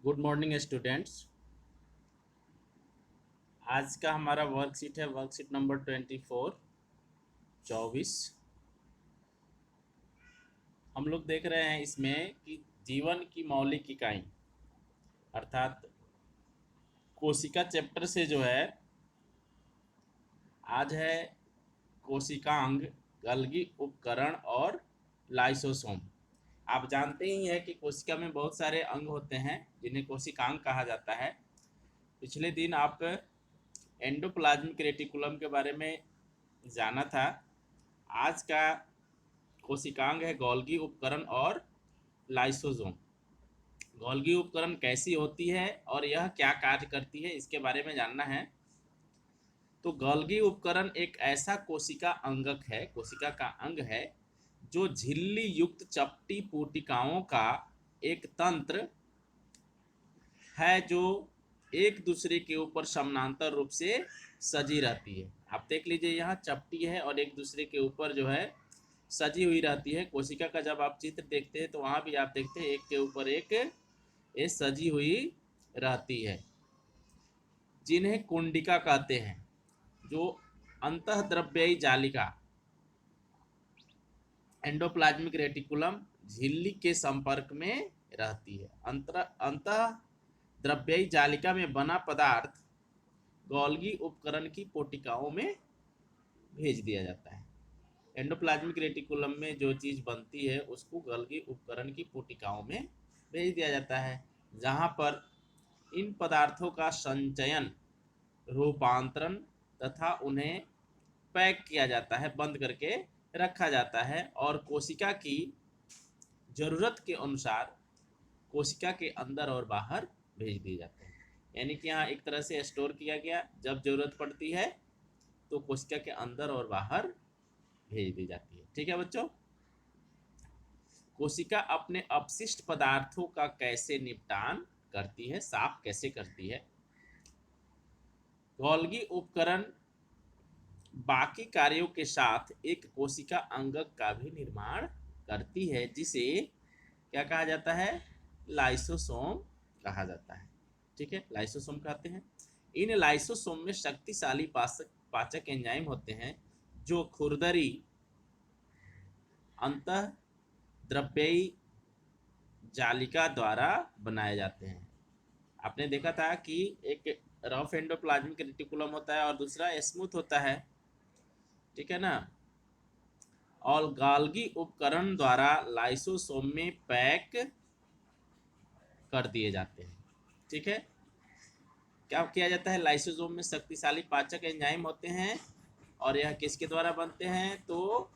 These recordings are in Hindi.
Good morning students. आज का हमारा वर्कशीट है वर्कशीट नंबर 24। हम लोग देख रहे हैं इसमें कि जीवन की मौलिक इकाई अर्थात कोशिका चैप्टर से जो है आज है कोशिकांग, गल्गी उपकरण और लाइसोसोम। आप जानते ही हैं कि कोशिका में बहुत सारे अंग होते हैं जिन्हें कोशिकांग कहा जाता है। पिछले दिन आप एंडोप्लाज्मिक रेटिकुलम के बारे में जाना था। आज का कोशिकांग है गोल्गी उपकरण और लाइसोसोम। गोल्गी उपकरण कैसी होती है और यह क्या कार्य करती है, इसके बारे में जानना है। तो गोल्गी उपकरण एक ऐसा कोशिका का अंग है जो झिल्ली युक्त चपटी पूटिकाओं का एक तंत्र है जो एक दूसरे के ऊपर समानांतर रूप से सजी रहती है। आप देख लीजिए, यहाँ चपटी है और एक दूसरे के ऊपर जो है सजी हुई रहती है। कोशिका का जब आप चित्र देखते हैं तो वहाँ भी आप देखते हैं एक के ऊपर एक ये सजी हुई रहती है, जिन्हें कुंडिका कहते हैं, जो अंतःद्रव्यी जालिका एंडोप्लाज्मिक रेटिकुलम झिल्ली के संपर्क में रहती है। अंतःद्रव्यी जालिका में बना पदार्थ गोल्गी उपकरण की कोशिकाओं में भेज दिया जाता है। एंडोप्लाज्मिक रेटिकुलम में जो चीज़ बनती है उसको गोल्गी उपकरण की कोशिकाओं में भेज दिया जाता है, जहाँ पर इन पदार्थों का संचयन, रूपांतरण तथा उन्हें पैक किया जाता है, बंद करके रखा जाता है और कोशिका की ज़रूरत के अनुसार कोशिका के अंदर और बाहर भेज दिए जाते हैं। यानी कि यहाँ एक तरह से स्टोर किया गया, जब ज़रूरत पड़ती है तो कोशिका के अंदर और बाहर भेज दी जाती है। ठीक है बच्चों, कोशिका अपने अपशिष्ट पदार्थों का कैसे निपटान करती है, साफ कैसे करती है। गोल्गी उपकरण बाकी कार्यों के साथ एक कोशिका अंगक का भी निर्माण करती है, जिसे क्या कहा जाता है, लाइसोसोम कहा जाता है। ठीक है, लाइसोसोम कहते हैं। इन लाइसोसोम में शक्तिशाली पाचक एंजाइम होते हैं जो खुरदरी अंतः द्रव्यी जालिका द्वारा बनाए जाते हैं। आपने देखा था कि एक रफ एंडोप्लाज्मिक रेटिकुलम होता है और दूसरा स्मूथ होता है, ठीक है ना। और गोल्गी उपकरण द्वारा लाइसोसोम में पैक कर दिए जाते हैं। ठीक है, क्या किया जाता है, लाइसोसोम में शक्तिशाली पाचक एंजाइम होते हैं और यह किसके द्वारा बनते हैं, तो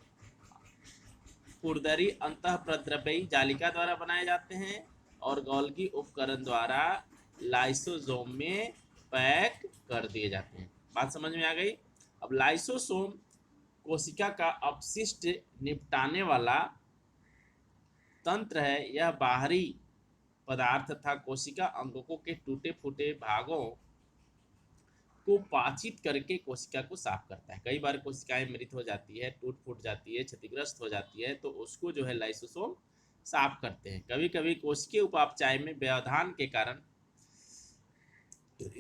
खुरदरी अंतःप्रद्रव्यी जालिका द्वारा बनाए जाते हैं और गोल्गी उपकरण द्वारा लाइसोसोम में पैक कर दिए जाते हैं। बात समझ में आ गई। अब लाइसोसोम कोशिका का अपशिष्ट निपटाने वाला तंत्र है। यह बाहरी पदार्थ तथा कोशिका अंगकों के टूटे फूटे भागों को पाचित करके कोशिका को साफ करता है। कई बार कोशिकाएं मृत हो जाती है, टूट फूट जाती है, क्षतिग्रस्त हो जाती है, तो उसको जो है लाइसोसोम साफ करते हैं। कभी कभी कोशिकीय उपापचय में व्यवधान के कारण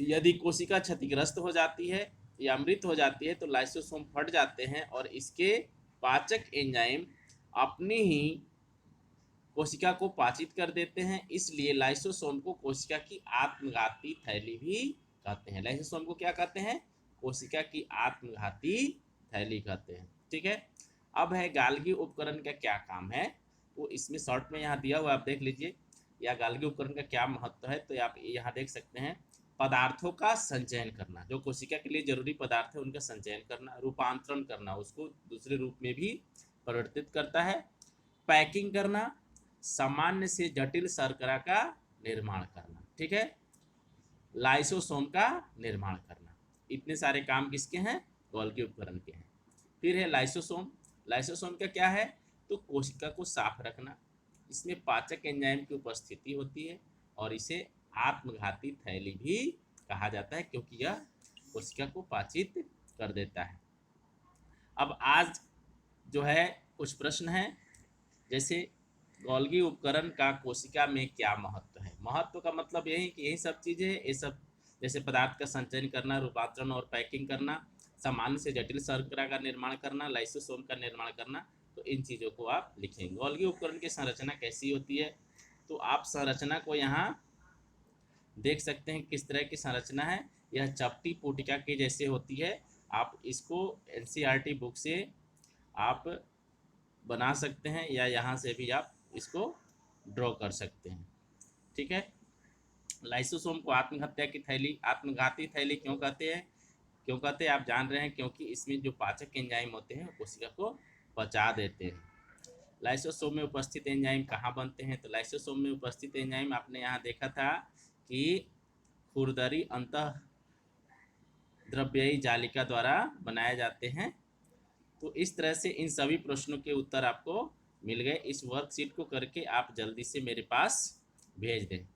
यदि कोशिका क्षतिग्रस्त हो जाती है या मृत हो जाती है तो लाइसोसोम फट जाते हैं और इसके पाचक एंजाइम अपनी ही कोशिका को पाचित कर देते हैं। इसलिए लाइसोसोम को कोशिका की आत्मघाती थैली भी कहते हैं। लाइसोसोम को क्या कहते हैं, कोशिका की आत्मघाती थैली कहते हैं। ठीक है, अब है गोल्गी उपकरण का क्या काम है, तो इसमें शॉर्ट में यहाँ दिया हुआ आप देख लीजिए। या गोल्गी उपकरण का क्या महत्व है, तो आप यहाँ देख सकते हैं। पदार्थों का संचयन करना, जो कोशिका के लिए जरूरी पदार्थ है उनका संचयन करना, रूपांतरण करना, उसको दूसरे रूप में भी परिवर्तित करता है, पैकिंग करना, सामान्य से जटिल शर्करा का निर्माण करना। ठीक है, लाइसोसोम का निर्माण करना, इतने सारे काम किसके हैं, गोल्गी उपकरण के हैं। फिर है लाइसोसोम। लाइसोसोम का क्या है, तो कोशिका को साफ रखना। इसमें पाचक एंजाइम की उपस्थिति होती है और इसे आत्मघाती थैली भी कहा जाता है, क्योंकि यह कोशिका को पाचित कर देता है। अब आज जो है कुछ प्रश्न हैं, जैसे गोल्गी उपकरण का कोशिका में क्या महत्व है। महत्व का मतलब यही कि यही सब चीज़ें, ये सब जैसे पदार्थ का संचयन करना, रूपांतरण और पैकिंग करना, सामान्य से जटिल शर्करा का निर्माण करना, लाइसोसोम का निर्माण करना, तो इन चीज़ों को आप लिखेंगे। गोल्गी उपकरण की संरचना कैसी होती है, तो आप संरचना को यहाँ देख सकते हैं किस तरह की संरचना है। यह चपटी पुटिका की जैसे होती है। आप इसको एनसीईआरटी बुक से आप बना सकते हैं या यहाँ से भी आप इसको ड्रॉ कर सकते हैं। ठीक है। लाइसोसोम को आत्महत्या की थैली, आत्मघाती थैली क्यों कहते हैं? क्यों कहते हैं आप जान रहे हैं, क्योंकि इसमें जो पाचक एंजाइम होते हैं कोशिका को पचा देते हैं। लाइसोसोम में उपस्थित एंजाइम कहाँ बनते हैं? तो लाइसोसोम में उपस्थित एंजाइम आपने यहाँ देखा था कि खुरदरी अंतः द्रव्ययी जालिका द्वारा बनाए जाते हैं। तो इस तरह से इन सभी प्रश्नों के उत्तर आपको मिल गए। इस वर्कशीट को करके आप जल्दी से मेरे पास भेज दें।